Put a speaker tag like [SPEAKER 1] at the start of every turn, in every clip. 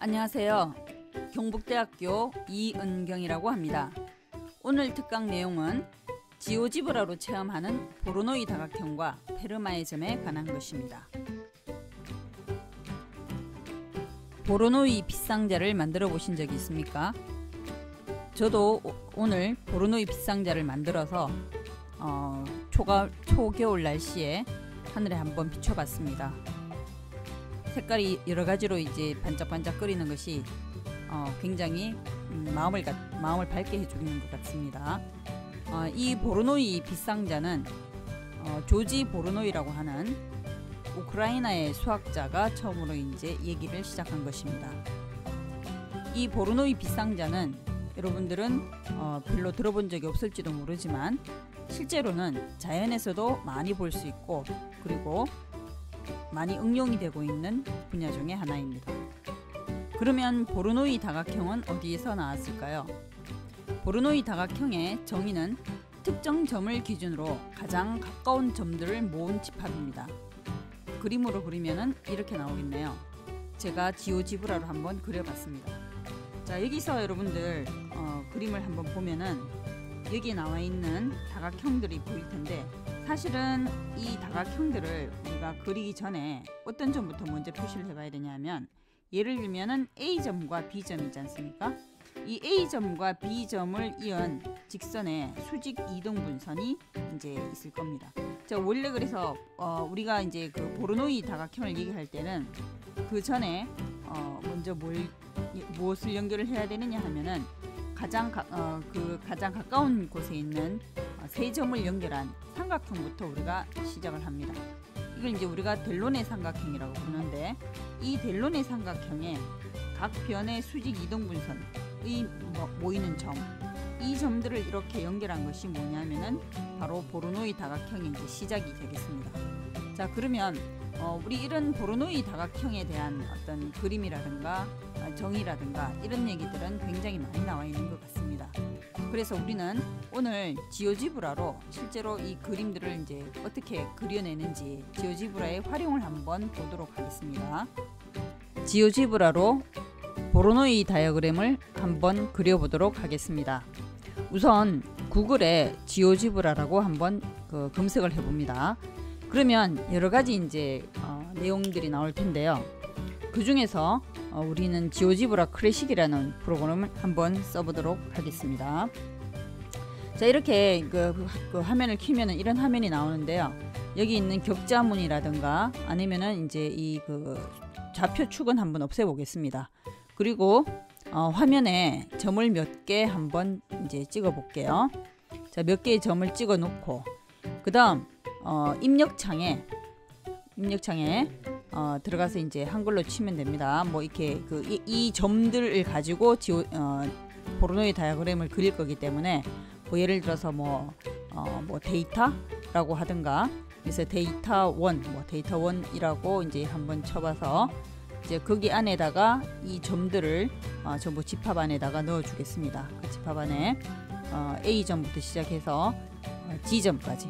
[SPEAKER 1] 안녕하세요. 경북대학교 이은경이라고 합니다. 오늘 특강 내용은 지오지브라로 체험하는 보로노이 다각형과 페르마의 점에 관한 것입니다. 보로노이 빗상자를 만들어 보신 적이 있습니까? 저도 오늘 보로노이 빗상자를 만들어서 초겨울 날씨에 하늘에 한번 비춰봤습니다. 색깔이 여러 가지로 이제 반짝반짝 끓이는 것이 굉장히 마음을 밝게 해주는 것 같습니다. 이 보로노이 빗상자는 조지 보로노이라고 하는 우크라이나의 수학자가 처음으로 이제 얘기를 시작한 것입니다. 이 보로노이 빗상자는 여러분들은 별로 들어본 적이 없을지도 모르지만 실제로는 자연에서도 많이 볼 수 있고 그리고 많이 응용이 되고 있는 분야 중에 하나입니다. 그러면 보로노이 다각형은 어디에서 나왔을까요? 보로노이 다각형의 정의는 특정 점을 기준으로 가장 가까운 점들을 모은 집합입니다. 그림으로 그리면은 이렇게 나오겠네요. 제가 지오지브라로 한번 그려봤습니다. 자, 여기서 여러분들 그림을 한번 보면은 여기 나와 있는 다각형들이 보일 텐데 사실은 이 다각형들을 우리가 그리기 전에 어떤 점부터 먼저 표시를 해봐야 되냐면 예를 들면은 A점과 B점이 있지 않습니까? 이 A점과 B점을 이은 직선의 수직 이등분선이 이제 있을 겁니다. 자, 원래 그래서 우리가 이제 그 보로노이 다각형을 얘기할 때는 그 전에 먼저 무엇을 연결을 해야 되느냐 하면은 가장 가까운 곳에 있는 세 점을 연결한 삼각형부터 우리가 시작을 합니다. 이걸 이제 우리가 델론의 삼각형이라고 부르는데 이 델론의 삼각형의 각 변의 수직 이등분선의 모이는 점, 이 점들을 이렇게 연결한 것이 뭐냐면은 바로 보로노이 다각형의 이제 시작이 되겠습니다. 자, 그러면 우리 이런 보로노이 다각형에 대한 어떤 그림이라든가 정의라든가 이런 얘기들은 굉장히 많이 나와 있는 것 같습니다. 그래서 우리는 오늘 지오지브라로 실제로 이 그림들을 이제 어떻게 그려내는지 지오지브라의 활용을 한번 보도록 하겠습니다. 지오지브라로 보로노이 다이어그램을 한번 그려보도록 하겠습니다. 우선 구글에 지오지브라라고 한번 검색을 해봅니다. 그러면 여러 가지 이제 내용들이 나올 텐데요. 그 중에서 우리는 지오지브라 클래식이라는 프로그램을 한번 써보도록 하겠습니다. 자, 이렇게 그 화면을 키면은 이런 화면이 나오는데요. 여기 있는 격자문이라든가 아니면은 이제 이 좌표축은 한번 없애보겠습니다. 그리고 화면에 점을 몇 개 한번 이제 찍어 볼게요. 자, 몇 개의 점을 찍어 놓고 그 다음 입력창에 들어가서 이제 한글로 치면 됩니다. 뭐 이렇게 이 점들을 가지고 보로노이 다이어그램을 그릴 거기 때문에 뭐 예를 들어서 뭐 데이터라고 하든가 그래서 데이터 1 데이터 1이라고 이제 한번 쳐봐서 이제 거기 안에다가 이 점들을 전부 집합 안에다가 넣어 주겠습니다. 그 집합 안에 A점부터 시작해서 G점까지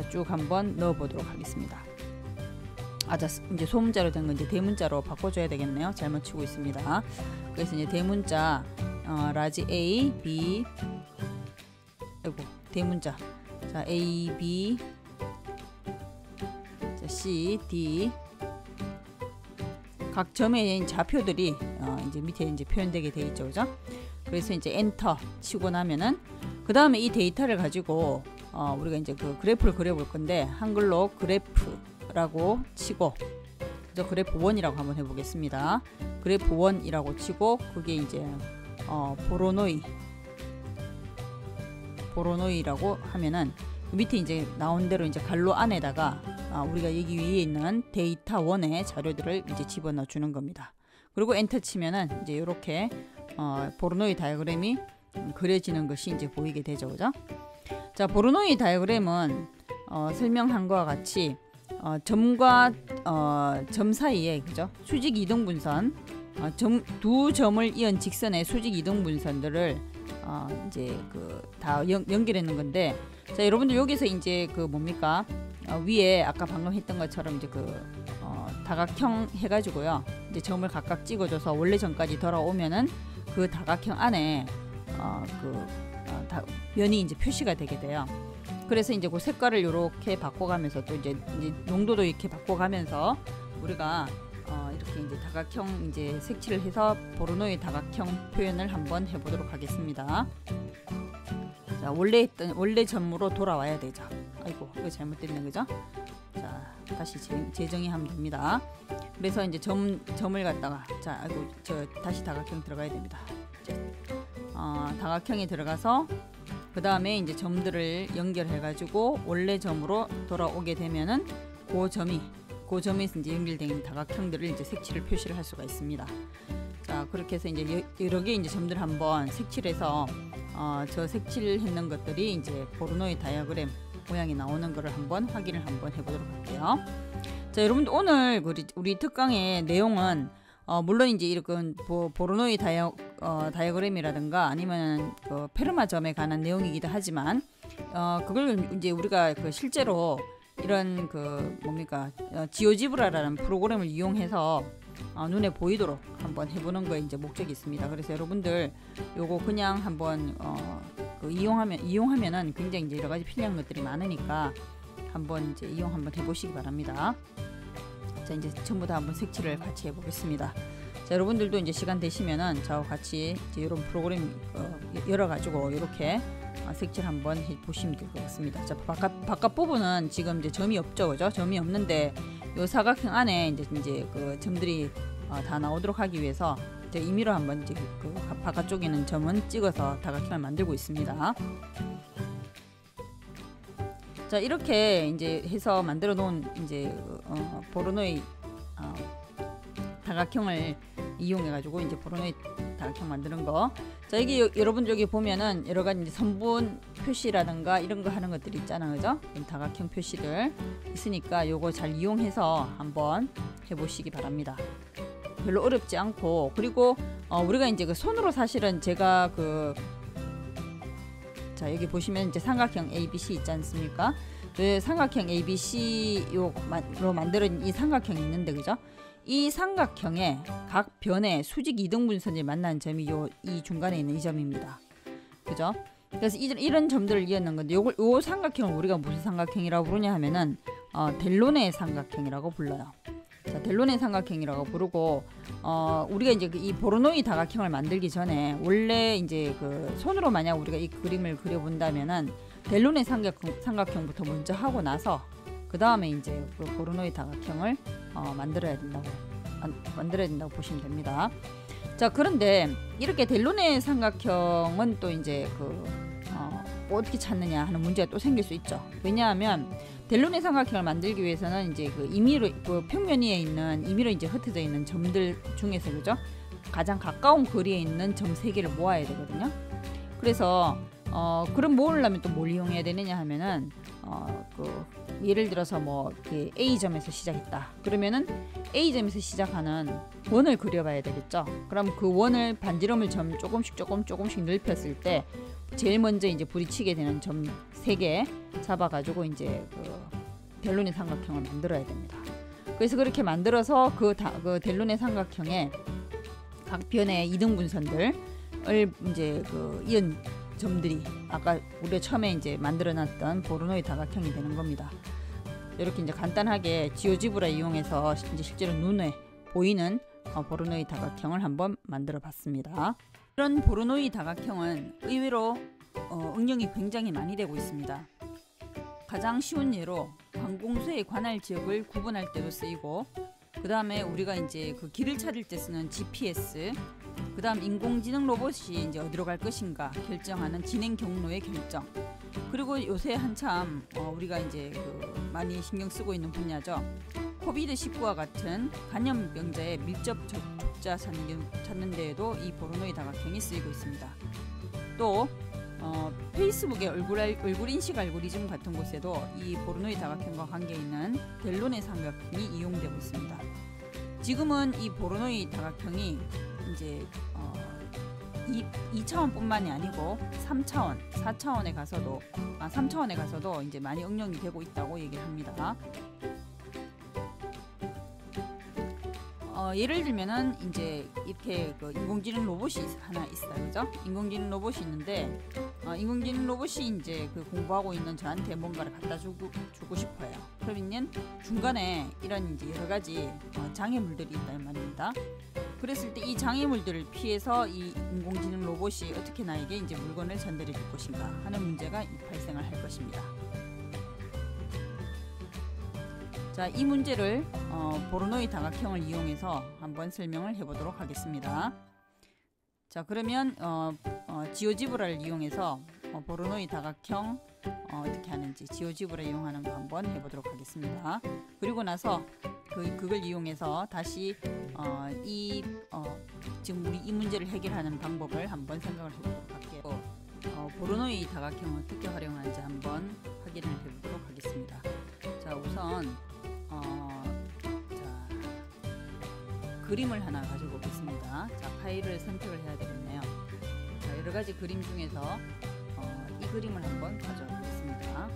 [SPEAKER 1] 쭉 한번 넣어 보도록 하겠습니다. 이제 소문자로 된 건 이제 대문자로 바꿔줘야 되겠네요. 잘못 치고 있습니다. 그래서 이제 대문자 라지 A, B, 대문자 자 A, B, 자, C, D 각 점의 좌표들이 이제 밑에 이제 표현되게 돼 있죠, 그죠? 그래서 이제 엔터 치고 나면은 그 다음에 이 데이터를 가지고 우리가 이제 그 그래프를 그려볼 건데 한글로 그래프라고 치고 그래서 그래프 1이라고 한번 해보겠습니다. 그래프 1이라고 치고 그게 이제 보로노이라고 하면은 밑에 이제 나온 대로 이제 갈로 안에다가 우리가 여기 위에 있는 데이터 1의 자료들을 이제 집어넣어 주는 겁니다. 그리고 엔터 치면은 이제 이렇게 보로노이 다이어그램이 그려지는 것이 이제 보이게 되죠, 그죠? 자, 보로노이 다이어그램은 설명한 것과 같이 점과 점 사이에 그죠? 수직 이등분선 두 점을 이은 직선의 수직 이등분선들을 이제 다 연결해 놓은 건데 자, 여러분들 여기서 이제 뭡니까? 위에 아까 방금 했던 것처럼 이제 다각형 해가지고요. 이제 점을 각각 찍어줘서 원래 점까지 돌아오면은 그 다각형 안에 면이 이제 표시가 되게 돼요. 그래서 이제 그 색깔을 이렇게 바꿔가면서 또 이제 농도도 이렇게 바꿔가면서 우리가 이렇게 이제 다각형 이제 색칠을 해서 보르노이 다각형 표현을 한번 해보도록 하겠습니다. 자, 원래 점으로 돌아와야 되죠. 아이고, 이거 잘못됐네, 그죠? 자, 다시 재정의하면 됩니다. 그래서 이제 점을 갖다가, 자, 아이고, 다시 다각형 들어가야 됩니다. 다각형에 들어가서 그 다음에 이제 점들을 연결해가지고 원래 점으로 돌아오게 되면은 그 점에서 이제 연결된 다각형들을 이제 색칠을 표시를 할 수가 있습니다. 자, 그렇게 해서 이제 여러 개 이제 점들 한번 색칠해서 저 색칠했는 것들이 이제 보르노이 다이어그램 모양이 나오는 것을 한번 확인을 한번 해보도록 할게요. 자, 여러분들 오늘 우리 특강의 내용은 물론 이제 이런 보르노이 다이어그램이라든가 아니면 페르마 점에 관한 내용이기도 하지만 그걸 이제 우리가 실제로 이런 지오지브라라는 프로그램을 이용해서 눈에 보이도록 한번 해보는 거에 이제 목적이 있습니다. 그래서 여러분들 요거 그냥 한번 이용하면은 굉장히 이제 여러 가지 필요한 것들이 많으니까 한번 이제 이용 한번 해보시기 바랍니다. 자, 이제 전부 다 한번 색칠을 같이 해보겠습니다. 자, 여러분들도 이제 시간 되시면은 저와 같이 이제 이런 프로그램 열어가지고 이렇게 색칠 한번 해보시면 될 것 같습니다. 자, 바깥 부분은 지금 이제 점이 없죠, 그죠? 점이 없는데 요 사각형 안에 이제 그 점들이 다 나오도록 하기 위해서 이제 임의로 한번 이제 바깥쪽에 있는 점은 찍어서 다각형을 만들고 있습니다. 자, 이렇게 이제 해서 만들어 놓은 이제 보르노이 다각형을 이용해 가지고 이제 보르노이 다각형 만드는 거. 자, 이게 여러분들 여기 보면은 여러 가지 이제 선분 표시라든가 이런 거 하는 것들이 있잖아요, 그죠? 다각형 표시들 있으니까 요거 잘 이용해서 한번 해보시기 바랍니다. 별로 어렵지 않고, 그리고 우리가 이제 그 손으로 사실은 제가 자, 여기 보시면 이제 삼각형 ABC 있지 않습니까? 그 삼각형 ABC로 만드는 이 삼각형이 있는데, 그죠? 이 삼각형의 각 변의 수직 이등분선이 만나는 점이 이 중간에 있는 이 점입니다. 그죠? 그래서 이런 점들을 이었는 건데, 요 삼각형을 우리가 무슨 삼각형이라고 부르냐 하면은 델로네 삼각형이라고 불러요. 자, 델로네 삼각형이라고 부르고, 우리가 이제 이 보르노이 다각형을 만들기 전에 원래 이제 손으로 만약 우리가 이 그림을 그려본다면은 델로네 삼각형부터 먼저 하고 나서 그 다음에 이제 보르노이 다각형을 만들어야 된다고 보시면 됩니다. 자, 그런데 이렇게 델로네 삼각형은 또 이제 어떻게 찾느냐 하는 문제가 또 생길 수 있죠. 왜냐하면 델로네 삼각형을 만들기 위해서는 이제 임의로 평면 위에 있는 임의로 이제 흩어져 있는 점들 중에서, 그죠? 가장 가까운 거리에 있는 점 3개를 모아야 되거든요. 그래서 그럼 모으려면 또 뭘 이용해야 되느냐 하면은 예를 들어서 A점에서 시작했다. 그러면은 A점에서 시작하는 원을 그려봐야 되겠죠. 그럼 그 원을 반지름을 조금씩 넓혔을 때 제일 먼저 이제 부딪히게 되는 점 3개 잡아가지고 이제 델로네 삼각형을 만들어야 됩니다. 그래서 그렇게 만들어서 그 델로네 삼각형의 각 변의 이등분선들을 이제 이은 점들이 아까 우리가 처음에 이제 만들어놨던 보르노이 다각형이 되는 겁니다. 이렇게 이제 간단하게 지오지브라 이용해서 이제 실제로 눈에 보이는 보르노이 다각형을 한번 만들어봤습니다. 이런 보르노이 다각형은 의외로 응용이 굉장히 많이 되고 있습니다. 가장 쉬운 예로 관공서의 관할 지역을 구분할 때도 쓰이고, 그 다음에 우리가 이제 길을 찾을 때 쓰는 GPS, 그 다음 인공지능 로봇이 이제 어디로 갈 것인가 결정하는 진행 경로의 결정, 그리고 요새 한참 우리가 이제 많이 신경 쓰고 있는 분야죠. 코비드19와 같은 감염병자의 밀접 접촉자 찾는 데에도 이 보르노이 다각형이 쓰이고 있습니다. 또 페이스북의 얼굴 인식 알고리즘 같은 곳에도 이 보르노이 다각형과 관계 있는 델로네 삼각형이 이용되고 있습니다. 지금은 이 보르노이 다각형이 이제 2차원뿐만이 아니고 3차원, 4차원에 가서도 3차원에 가서도 이제 많이 응용이 되고 있다고 얘기를 합니다. 예를 들면은 이제 이렇게 그 인공지능 로봇이 하나 있어요, 그죠? 인공지능 로봇이 있는데 인공지능 로봇이 이제 그 공부하고 있는 저한테 뭔가를 갖다 주고 싶어요. 그러면 중간에 이런 이제 여러 가지 장애물들이 있단 말입니다. 그랬을 때 이 장애물들을 피해서 이 인공지능 로봇이 어떻게 나에게 이제 물건을 전달해 줄 것인가 하는 문제가 발생을 할 것입니다. 자, 이 문제를 보로노이 다각형을 이용해서 한번 설명을 해보도록 하겠습니다. 자, 그러면 지오지브라를 이용해서 보로노이 다각형 어떻게 하는지 지오지브라 이용하는 거 한번 해보도록 하겠습니다. 그리고 나서 그걸 이용해서 다시 지금 우리 이 문제를 해결하는 방법을 한번 생각을 해보도록 할게요. 보로노이 다각형을 어떻게 활용하는지 한번 확인을 해보도록 하겠습니다. 자, 우선 그림을 하나 가지고 오겠습니다. 자, 파일을 선택을 해야 되겠네요. 자, 여러가지 그림 중에서 이 그림을 한번 가져와 보겠습니다.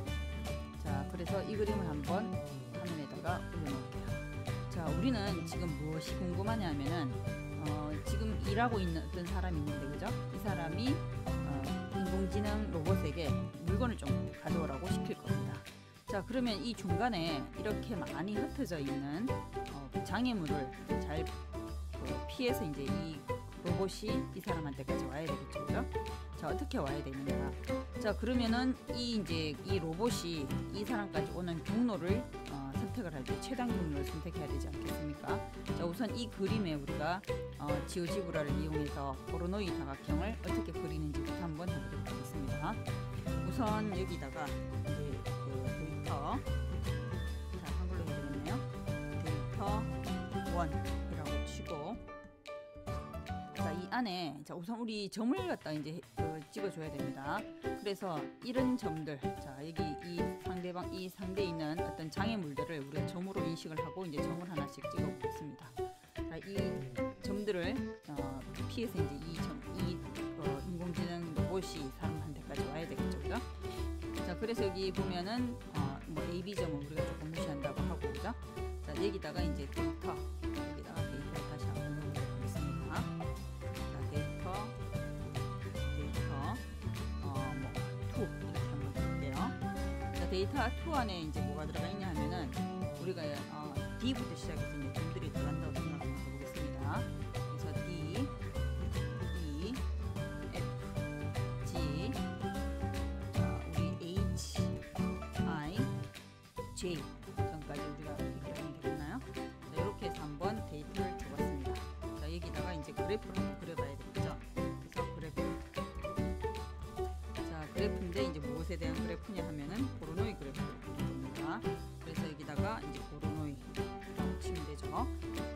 [SPEAKER 1] 자, 그래서 이 그림을 한번 화면에다가 올려놓을게요. 자, 우리는 지금 무엇이 궁금하냐면은 지금 일하고 있는 어떤 사람이 있는데, 그죠? 이 사람이 인공지능 로봇에게 물건을 좀 가져오라고 시킬 겁니다. 자, 그러면 이 중간에 이렇게 많이 흩어져 있는 장애물을 잘 피해서 이제 이 로봇이 이 사람한테까지 와야 되겠죠, 그죠? 자, 어떻게 와야 되느냐? 자, 그러면은 이 로봇이 이 사람까지 오는 경로를 선택을 할 때 최단 경로를 선택해야 되지 않겠습니까? 자, 우선 이 그림에 우리가 지오지브라를 이용해서 보로노이 다각형을 어떻게 그리는지부터 한번 해보도록 하겠습니다. 우선 여기다가 이제 데이터, 자, 한글로 해야 되겠네요. 데이터 1이라고 치고, 자, 이 안에 자, 우선 우리 점을 갖다 이제 찍어줘야 됩니다. 그래서 이런 점들, 자, 여기 이 상대에 있는 어떤 장애물들을 우리가 점으로 인식을 하고 이제 점을 하나씩 찍어보겠습니다. 자, 이 점들을 피해서 이제 이 인공지능 로봇이 사람한테까지 와야 되겠죠, 그죠? 자, 그래서 여기 보면은 뭐 AB 점은 우리가 조금 무시한다고 하고, 그죠? 자, 여기다가 이제 데이터, 여기다가 데이터를 다시 한번 넣어보도록 하겠습니다. 자, 데이터 뭐 2 이렇게 한번 볼게요. 자, 데이터 2 안에 이제 뭐가 들어가 있냐 하면은 우리가 D부터 시작해서 이제 점들이 들어간다고 생각을 해보겠습니다. 그래서 D, E, F, G, 자, 우리 H, I, J 전까지 우리가 이렇게 하면 되겠나요? 자, 이렇게 해서 한번 데이터를 줘봤습니다. 자, 여기다가 이제 그래프를 한번 그려봐야 되겠죠? 그래서 그래프. 자, 그래프인데 이제 무엇에 대한 그래프냐 하면은 보로노이 그래프를 그릴 겁니다. 그래서 여기다가 이제 보로노이라고 치면 되죠.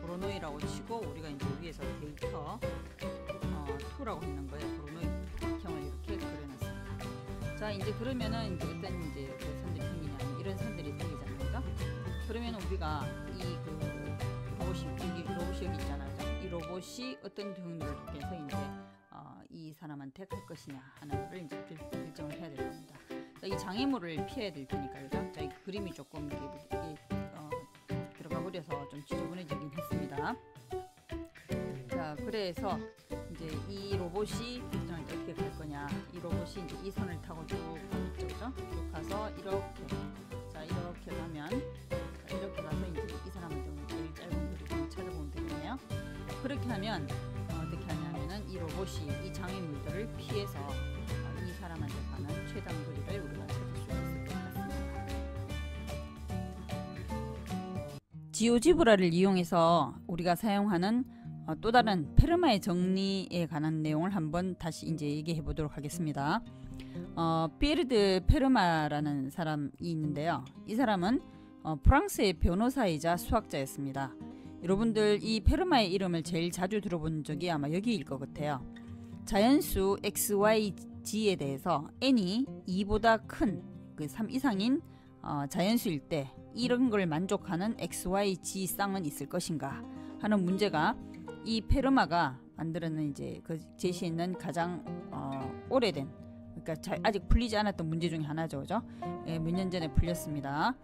[SPEAKER 1] 보로노이라고 치고 우리가 이제 위에서 데이터 2라고 있는 거예요. 보로노이 형을 이렇게 그려놨습니다. 자, 이제 그러면은 이제 어떤 이제 그 선들이 생기냐면 이런 선들이 생기잖아요, 그죠? 그러면 우리가 로봇이 여기 있잖아요, 그죠? 이 로봇이 어떤 경로를 통해서 이제 이 사람한테 갈 것이냐 하는 거를 이제 결정을 해야 될 겁니다. 자, 이 장애물을 피해야 될 테니까, 그죠? 자, 이 그림이 조금 이게 들어가 버려서 좀 지저분해지긴 했습니다. 자, 그래서 이제 이 로봇이 어떻게 갈 거냐? 이 로봇이 이제 이 선을 타고 쭉 가겠죠, 그죠? 쭉 가서 이렇게, 자, 이렇게 가면, 자, 이렇게 가서 이제 이 사람한테 제일 짧은 거리를 찾아보면 되겠네요. 그렇게 하면 어떻게 하냐면은 이 로봇이 이 장애물들을 피해서 이 사람한테 가는 최단 거리를 우리가 찾을 수가 있을 것 같습니다. 지오지브라를 이용해서 우리가 사용하는 또 다른 페르마의 정리에 관한 내용을 한번 다시 이제 얘기해 보도록 하겠습니다. 피에르드 페르마라는 사람이 있는데요. 이 사람은 프랑스의 변호사이자 수학자였습니다. 여러분들 이 페르마의 이름을 제일 자주 들어본 적이 아마 여기일 것 같아요. 자연수 x, y, g에 대해서 n이 2보다 큰 그 3 이상인 자연수일 때 이런 걸 만족하는 x, y, g 쌍은 있을 것인가 하는 문제가 이 페르마가 만들어낸 이제 그 제시했는 가장 오래된, 그러니까 아직 풀리지 않았던 문제 중에 하나죠, 그죠? 몇 년 전에 풀렸습니다.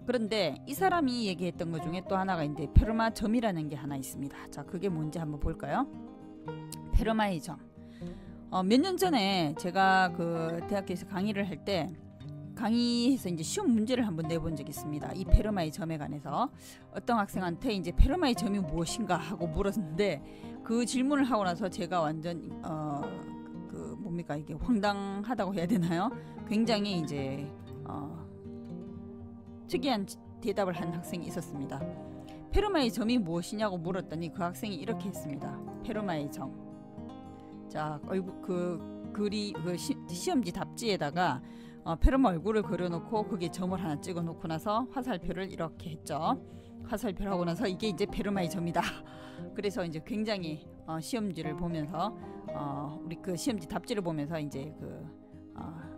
[SPEAKER 1] 그런데 이 사람이 얘기했던 것 중에 또 하나가 이제 페르마 점이라는 게 하나 있습니다. 자, 그게 뭔지 한번 볼까요? 페르마의 점. 몇 년 전에 제가 그 대학교에서 강의를 할 때 강의에서 이제 시험 문제를 한번 내본 적이 있습니다. 이 페르마의 점에 관해서 어떤 학생한테 이제 페르마의 점이 무엇인가 하고 물었는데 그 질문을 하고 나서 제가 완전 그 뭡니까 이게 황당하다고 해야 되나요? 굉장히 이제 특이한 대답을 한 학생이 있었습니다. 페르마의 점이 무엇이냐고 물었더니 그 학생이 이렇게 했습니다. 페르마의 점. 자, 얼굴 그 시험지 답지에다가 페르마 얼굴을 그려놓고 거기에 점을 하나 찍어놓고 나서 화살표를 이렇게 했죠. 화살표를 하고 나서 이게 이제 페르마의 점이다. 그래서 이제 굉장히 시험지를 보면서 우리 그 시험지 답지를 보면서 이제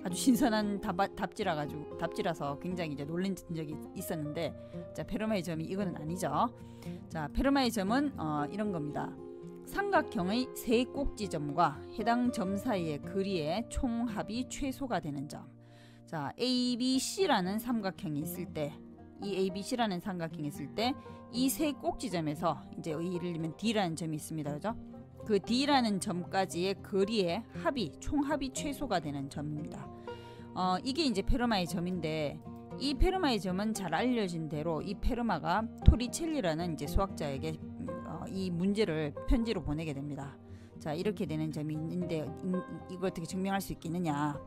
[SPEAKER 1] 아주 신선한 답지라서 굉장히 이제 놀란 적이 있었는데, 자, 페르마의 점이 이거는 아니죠. 자, 페르마의 점은 이런 겁니다. 삼각형의 세 꼭지점과 해당 점 사이의 거리의 총합이 최소가 되는 점. 자, ABC라는 삼각형이 있을 때, 이 ABC라는 삼각형이 있을 때 이 세 꼭지점에서 이제 예를 들면 D라는 점이 있습니다. 그죠? 그 D라는 점까지의 거리의 총합이 최소가 되는 점입니다. 이게 이제 페르마의 점인데, 이 페르마의 점은 잘 알려진 대로 이 페르마가 토리첼리라는 이제 수학자에게 이 문제를 편지로 보내게 됩니다. 자, 이렇게 되는 점이 있는데 이걸 어떻게 증명할 수 있겠느냐.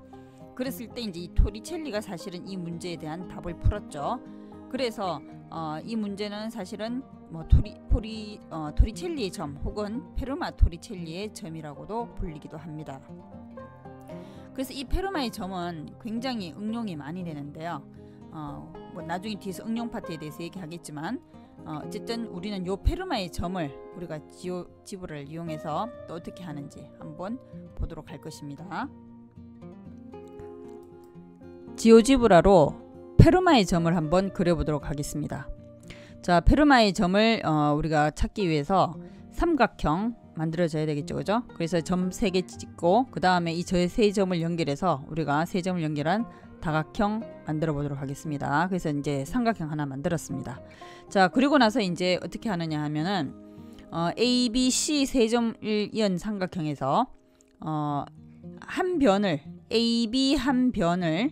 [SPEAKER 1] 그랬을 때 이제 이 토리첼리가 사실은 이 문제에 대한 답을 풀었죠. 그래서 이 문제는 사실은 뭐 토리첼리의 점 혹은 페르마 토리첼리의 점이라고도 불리기도 합니다. 그래서 이 페르마의 점은 굉장히 응용이 많이 되는데요. 뭐 나중에 뒤에서 응용 파트에 대해서 얘기하겠지만 어쨌든 우리는 요 페르마의 점을 우리가 지오지브라를 이용해서 또 어떻게 하는지 한번 보도록 할 것입니다. 지오지브라로 페르마의 점을 한번 그려보도록 하겠습니다. 자, 페르마의 점을 우리가 찾기 위해서 삼각형 만들어져야 되겠죠, 그죠? 그래서 점 3개 찍고 그 다음에 이 세 점을 연결해서 우리가 세 점을 연결한 다각형 만들어 보도록 하겠습니다. 그래서 이제 삼각형 하나 만들었습니다. 자, 그리고 나서 이제 어떻게 하느냐 하면은 A, B, C 세 점을 이은 삼각형에서 한 변을 A, B 한 변을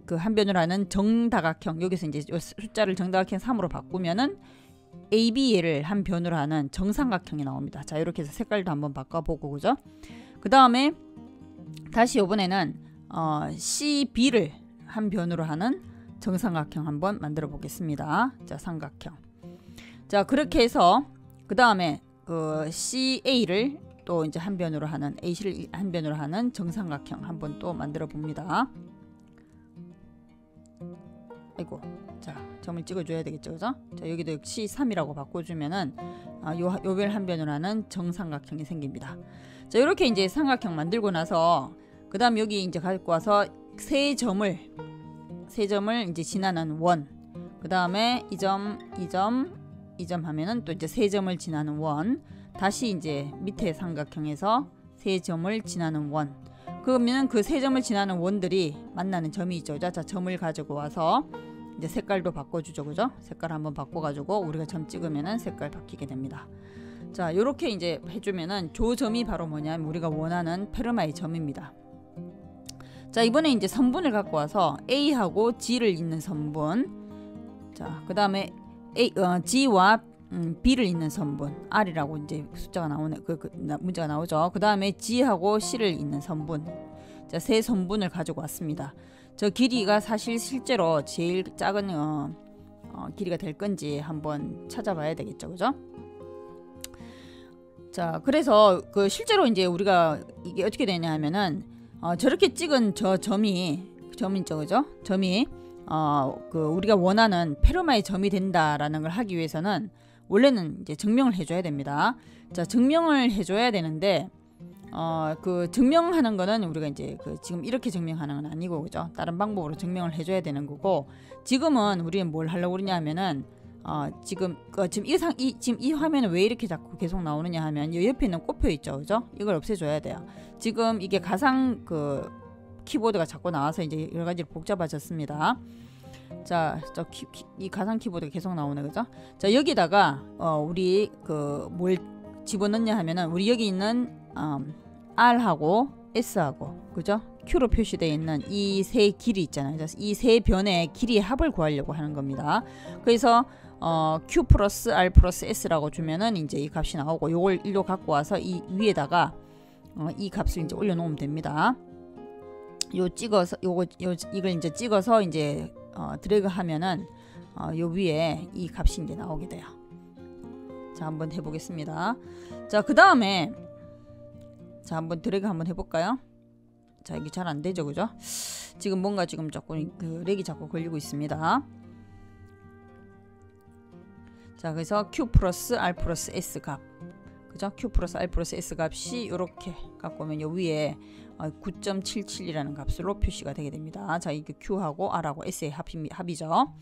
[SPEAKER 1] 그 한 변을 하는 정다각형, 여기서 이제 숫자를 정다각형 3으로 바꾸면은 AB를 한 변으로 하는 정삼각형이 나옵니다. 자, 이렇게 해서 색깔도 한번 바꿔보고, 그죠? 그 다음에 다시 이번에는 CB를 한 변으로 하는 정삼각형 한번 만들어 보겠습니다. 자, 삼각형. 자, 그렇게 해서 그 다음에 그 CA를 또 이제 한 변으로 하는 AC를 한 변으로 하는 정삼각형 한번 또 만들어 봅니다. 아이고, 자, 점을 찍어줘야 되겠죠, 그죠? 자, 여기도 역시 3이라고 바꿔주면은 요별 한 변으로 하는 정삼각형이 생깁니다. 자, 이렇게 이제 삼각형 만들고 나서 그 다음 여기 이제 갖고 와서 세 점을 이제 지나는 원, 그 다음에 이 점 하면은 또 이제 세 점을 지나는 원, 다시 이제 밑에 삼각형에서 세 점을 지나는 원. 그러면 그 세 점을 지나는 원들이 만나는 점이 있죠. 자, 점을 가지고 와서 이제 색깔도 바꿔주죠, 그죠? 색깔 한번 바꿔가지고 우리가 점 찍으면은 색깔 바뀌게 됩니다. 자, 요렇게 이제 해주면은 조 점이 바로 뭐냐면 우리가 원하는 페르마의 점입니다. 자, 이번에 이제 선분을 갖고 와서 A하고 G를 잇는 선분, 자, 그 다음에 G와 B를 잇는 선분, R이라고 이제 숫자가 나오네, 문제가 나오죠. 그 다음에 G하고 C를 잇는 선분, 자, 세 선분을 가지고 왔습니다. 저 길이가 사실 실제로 제일 작은 길이가 될 건지 한번 찾아봐야 되겠죠, 그죠? 자, 그래서 그 실제로 이제 우리가 이게 어떻게 되냐 하면은 저렇게 찍은 저 점이죠, 그죠? 점이 그 우리가 원하는 페르마의 점이 된다라는 걸 하기 위해서는 원래는 이제 증명을 해줘야 됩니다. 자, 증명을 해줘야 되는데 그 증명하는 거는 우리가 이제 지금 이렇게 증명하는 건 아니고, 그죠? 다른 방법으로 증명을 해줘야 되는 거고, 지금은 우리는 뭘 하려고 그러냐면은 지금 이 화면은 왜 이렇게 자꾸 계속 나오느냐 하면 이 옆에 있는 꼽혀 있죠, 그죠? 이걸 없애줘야 돼요. 지금 이게 가상 그 키보드가 자꾸 나와서 이제 여러 가지로 복잡해졌습니다. 자, 이 가상 키보드가 계속 나오네, 그죠? 자, 여기다가 우리 그 뭘 집어넣냐 하면은 우리 여기 있는 R하고 S하고, 그죠? Q로 표시되어 있는 이 세 길이 있잖아요. 이 세 변의 길이의 합을 구하려고 하는 겁니다. 그래서 Q 플러스 R 플러스 S라고 주면은 이제 이 값이 나오고, 요걸 일로 갖고 와서 이 위에다가 이 값을 이제 올려놓으면 됩니다. 요 찍어서 이걸 이제 찍어서 이제 드래그 하면은 요 위에 이 값이 이제 나오게 돼요. 자, 한번 해보겠습니다. 자, 그 다음에 자, 한번 드래그 한번 해볼까요? 자, 이게 잘 안 되죠, 그죠? 지금 뭔가 지금 조금 그 렉이 자꾸 걸리고 있습니다. 자, 그래서 Q 플러스 R 플러스 S 값, 그죠? Q 플러스 R 플러스 S 값이 이렇게 갖고 오면 요 위에 9.77이라는 값으로 표시가 되게 됩니다. 자, 이게 Q하고 R하고 S의 합이죠.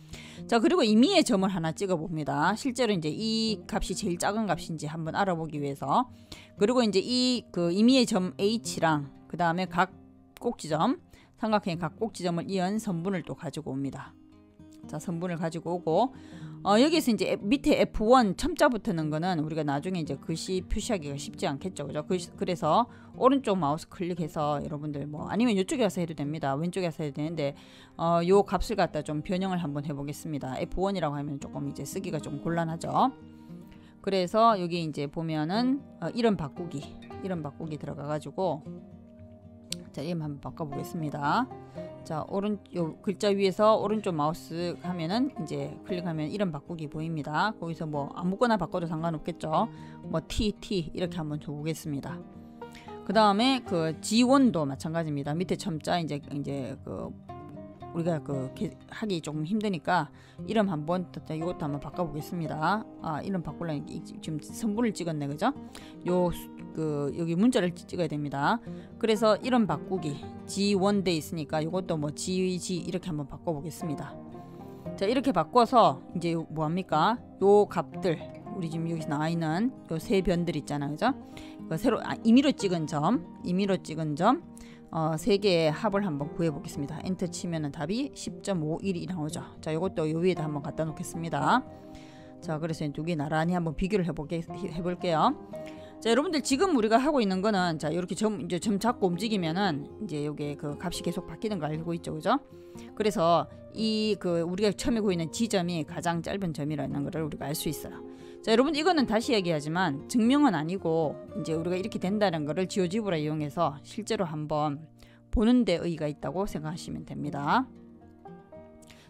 [SPEAKER 1] 자, 그리고 임의의 점을 하나 찍어 봅니다. 실제로 이제 이 값이 제일 작은 값인지 한번 알아보기 위해서. 그리고 이제 이 그 임의의 점 H랑 그 다음에 각 꼭지점, 삼각형의 각 꼭지점을 이은 선분을 또 가지고 옵니다. 자, 선분을 가지고 오고, 여기서 이제 밑에 F1 첨자 붙는 거는 우리가 나중에 이제 글씨 표시하기가 쉽지 않겠죠, 그죠? 그래서 오른쪽 마우스 클릭해서 여러분들 뭐 아니면 이쪽에 가서 해도 됩니다. 왼쪽에 가서 해도 되는데 요 값을 갖다 좀 변형을 한번 해보겠습니다. F1이라고 하면 조금 이제 쓰기가 좀 곤란하죠. 그래서 여기 이제 보면은 이름 바꾸기 들어가가지고, 자, 이름 한번 바꿔보겠습니다. 자, 요 글자 위에서 오른쪽 마우스 하면은 이제 클릭하면 이름 바꾸기 보입니다. 거기서 뭐 아무거나 바꿔도 상관없겠죠. 뭐 T 이렇게 한번 줘보겠습니다. 그 다음에 그 G1도 마찬가지입니다. 밑에 첨자 이제 그 우리가 그 하기 조금 힘드니까 이름 한번 이것도 한번 바꿔보겠습니다. 이름 바꾸려니까 지금 선분을 찍었네, 그죠? 여기 문자를 찍어야 됩니다. 그래서 이름 바꾸기 G1 돼 있으니까 이것도 뭐 GG 이렇게 한번 바꿔보겠습니다. 자, 이렇게 바꿔서 이제 뭐합니까? 요 값들, 우리 지금 여기 나와 있는 요 세 변들 있잖아요, 그죠? 그 새로 임의로 찍은 점 세 개의 합을 한번 구해 보겠습니다. 엔터 치면은 답이 10.51이 나오죠. 자, 이것도 요 위에다 한번 갖다 놓겠습니다. 자, 그래서 두 개 나란히 한번 비교를 해볼게요. 자, 여러분들 지금 우리가 하고 있는 거는, 자, 이렇게 점 잡고 움직이면은 이제 요게 그 값이 계속 바뀌는 거 알고 있죠, 그죠? 그래서 이 그 우리가 처음에 구했는 지점이 가장 짧은 점이라는 거를 우리가 알 수 있어요. 자, 여러분 이거는 다시 얘기하지만 증명은 아니고 이제 우리가 이렇게 된다는 거를 지오지브라 이용해서 실제로 한번 보는 데 의의가 있다고 생각하시면 됩니다.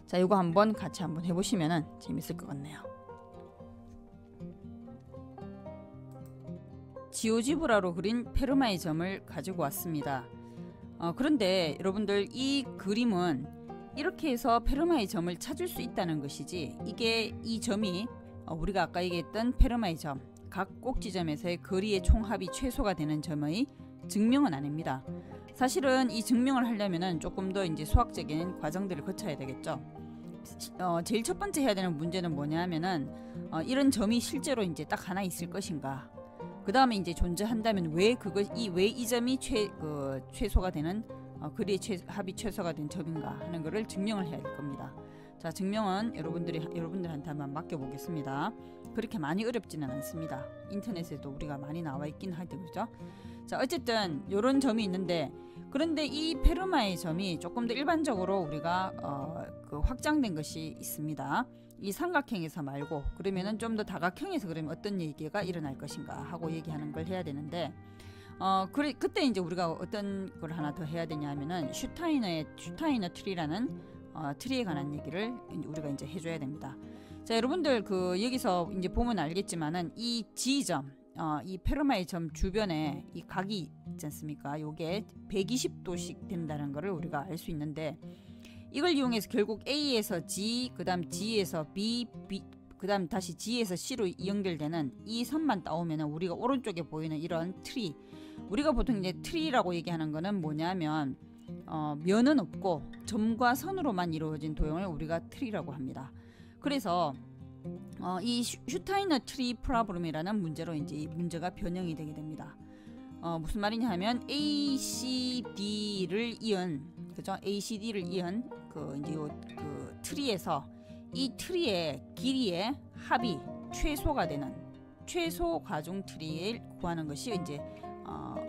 [SPEAKER 1] 자, 이거 한번 같이 한번 해보시면은 재밌을 것 같네요. 지오지브라로 그린 페르마의 점을 가지고 왔습니다. 그런데 여러분들 이 그림은 이렇게 해서 페르마의 점을 찾을 수 있다는 것이지, 이게 이 점이 우리가 아까 얘기했던 페르마의 점, 각 꼭지점에서의 거리의 총합이 최소가 되는 점의 증명은 아닙니다. 사실은 이 증명을 하려면은 조금 더 이제 수학적인 과정들을 거쳐야 되겠죠. 제일 첫 번째 해야 되는 문제는 뭐냐면은 이런 점이 실제로 이제 딱 하나 있을 것인가. 그 다음에 이제 존재한다면 왜 이 점이 최소가 되는 거리의 합이 최소가 된 점인가 하는 것을 증명을 해야 될 겁니다. 자, 증명은 여러분들한테 한번 맡겨보겠습니다. 그렇게 많이 어렵지는 않습니다. 인터넷에도 우리가 많이 나와 있긴 하죠, 그죠? 자, 어쨌든 이런 점이 있는데, 그런데 이 페르마의 점이 조금 더 일반적으로 우리가 확장된 것이 있습니다. 이 삼각형에서 말고 그러면은 좀 더 다각형에서 그러면 어떤 얘기가 일어날 것인가 하고 얘기하는 걸 해야 되는데, 그때 이제 우리가 어떤 걸 하나 더 해야 되냐면은 슈타이너 트리라는 트리에 관한 얘기를 우리가 이제 해줘야 됩니다. 자, 여러분들 여기서 이제 보면 알겠지만은 이 G점, 이 페르마의 점 주변에 이 각이 있지 않습니까? 요게 120도씩 된다는 것을 우리가 알 수 있는데, 이걸 이용해서 결국 A에서 G, 그다음 G에서 B, 그다음 다시 G에서 C로 연결되는 이 선만 따오면은 우리가 오른쪽에 보이는 이런 트리, 우리가 보통 이제 트리라고 얘기하는 거는 뭐냐면 면은 없고 점과 선으로만 이루어진 도형을 우리가 트리라고 합니다. 그래서 이 슈타이너 트리 프로블럼이라는 문제로 이제 이 문제가 변형이 되게 됩니다. 무슨 말이냐 하면 ACD를 이은, 그죠? ACD를 이은 이제 트리에서 이 트리의 길이의 합이 최소가 되는 최소 과중 트리를 구하는 것이 이제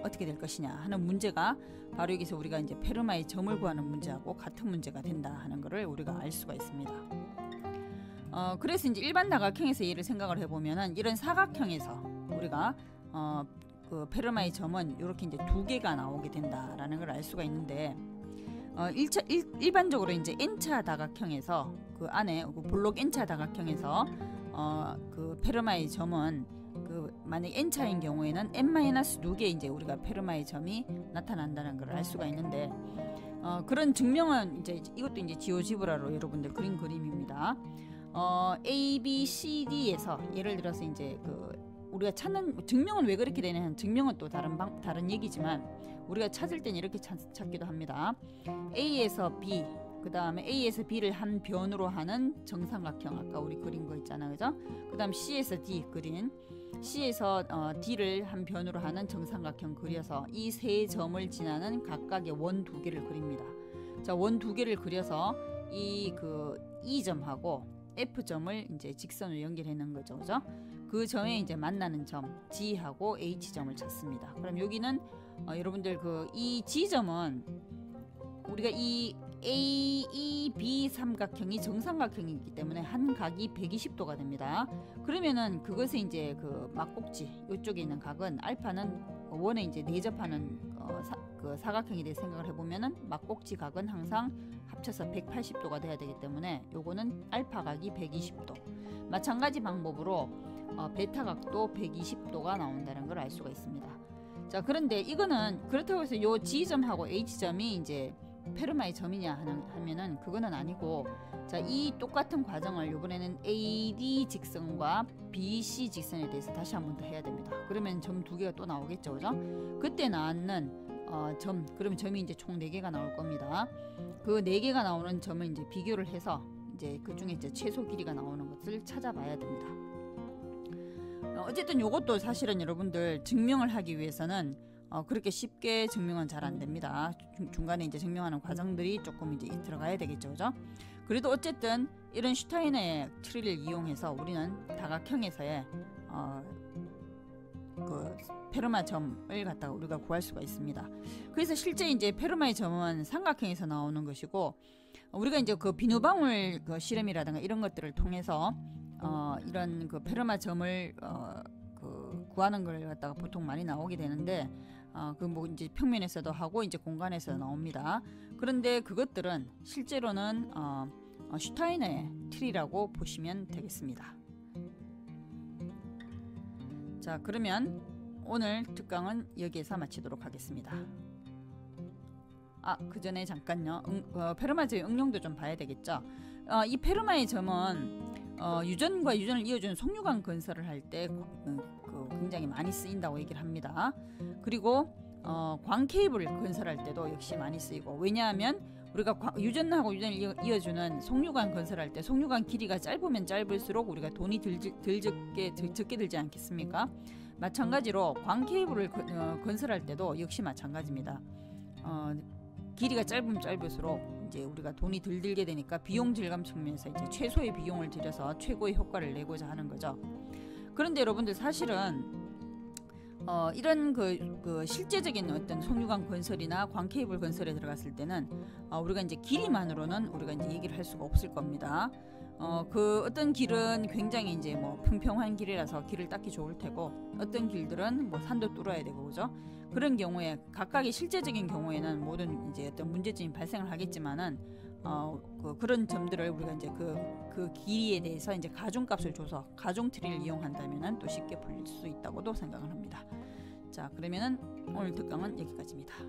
[SPEAKER 1] 어떻게 될 것이냐 하는 문제가 바로 여기서 우리가 이제 페르마의 점을 구하는 문제하고 같은 문제가 된다 하는 것을 우리가 알 수가 있습니다. 그래서 이제 일반 다각형에서 얘를 생각을 해보면은 이런 사각형에서 우리가 그 페르마의 점은 이렇게 이제 두 개가 나오게 된다라는 걸 알 수가 있는데 일반적으로 이제 N차 다각형에서 그 안에 그 볼록 N차 다각형에서 그 페르마의 점은 그 만약 N차인 경우에는 N-2개 이제 우리가 페르마의 점이 나타난다는 걸 알 수가 있는데 그런 증명은 이제 이것도 이제 지오지브라로 여러분들 그린 그림입니다. A, B, C, D에서 예를 들어서 이제 그 우리가 찾는 증명은 왜 그렇게 되냐면 증명은 또 다른 얘기지만 우리가 찾을 땐 이렇게 찾기도 합니다. A에서 B 그 다음에 A에서 B를 한 변으로 하는 정삼각형 아까 우리 그린 거 있잖아 그죠? 그 다음 C에서 D 그린 C에서 D를 한 변으로 하는 정삼각형 그려서 이 세 점을 지나는 각각의 원 두 개를 그립니다. 자, 원 두 개를 그려서 이 그 E점하고 F점을 이제 직선으로 연결해 놓은 거죠. 그죠? 그 점에 이제 만나는 점 G하고 H점을 찾습니다. 그럼 여기는 여러분들 그 이 G점은 우리가 이 A, E, B 삼각형이 정삼각형이기 때문에 한 각이 120도가 됩니다. 그러면은 그것에 이제 그 막꼭지 이쪽에 있는 각은 알파는 원에 이제 내접하는 그 사각형에 대해 생각을 해보면은 막꼭지 각은 항상 합쳐서 180도가 돼야 되기 때문에 요거는 알파 각이 120도. 마찬가지 방법으로 베타 각도 120도가 나온다는 걸 알 수가 있습니다. 자, 그런데 이거는 그렇다고 해서 요 G점하고 H점이 이제 페르마의 점이냐 하면은 그거는 아니고, 자, 이 똑같은 과정을 이번에는 AD 직선과 BC 직선에 대해서 다시 한 번 더 해야 됩니다. 그러면 점 두 개가 또 나오겠죠, 그죠? 그때 나왔는 점, 그러면 점이 이제 총 4개가 나올 겁니다. 그 4개가 나오는 점을 이제 비교를 해서 이제 그 중에 이제 최소 길이가 나오는 것을 찾아봐야 됩니다. 어쨌든 요것도 사실은 여러분들 증명을 하기 위해서는 그렇게 쉽게 증명은 잘 안 됩니다. 중간에 이제 증명하는 과정들이 조금 이제 들어가야 되겠죠, 그죠? 그래도 어쨌든 이런 슈타인의 트리를 이용해서 우리는 다각형에서의 그 페르마 점을 갖다가 우리가 구할 수가 있습니다. 그래서 실제 이제 페르마의 점은 삼각형에서 나오는 것이고, 우리가 이제 그 비누방울 그 실험이라든가 이런 것들을 통해서 이런 그 페르마 점을 그 구하는 걸 갖다가 보통 많이 나오게 되는데, 그 뭐 이제 평면에서도 하고 이제 공간에서 나옵니다. 그런데 그것들은 실제로는 슈타인의 트리라고 보시면 되겠습니다. 자, 그러면 오늘 특강은 여기에서 마치도록 하겠습니다. 그 전에 잠깐요. 페르마의 응용도 좀 봐야 되겠죠. 이 페르마의 점은 유전과 유전을 이어주는 속류관 건설을 할 때 굉장히 많이 쓰인다고 얘기를 합니다. 그리고 광 케이블을 건설할 때도 역시 많이 쓰이고, 왜냐하면 우리가 유전하고 유전을 이어주는 속류관 건설할 때 속류관 길이가 짧으면 짧을수록 우리가 돈이 적게 들지 않겠습니까? 마찬가지로 광 케이블을 건설할 때도 역시 마찬가지입니다. 길이가 짧으면 짧을수록 이제 우리가 돈이 덜 들게 되니까 비용 절감 측면에서 이제 최소의 비용을 들여서 최고의 효과를 내고자 하는 거죠. 그런데 여러분들 사실은 이런 그 실제적인 어떤 속류관 건설이나 광 케이블 건설에 들어갔을 때는 우리가 이제 길이만으로는 우리가 이제 얘기를 할 수가 없을 겁니다. 그 어떤 길은 굉장히 이제 뭐 평평한 길이라서 길을 닦기 좋을 테고, 어떤 길들은 뭐 산도 뚫어야 되고, 그죠? 그런 경우에 각각의 실제적인 경우에는 모든 이제 어떤 문제점이 발생을 하겠지만은 그런 점들을 우리가 이제 그 길이에 대해서 이제 가중값을 줘서 가중 트리를 이용한다면은 또 쉽게 풀릴 수 있다고도 생각을 합니다. 자, 그러면은 오늘 특강은 여기까지입니다.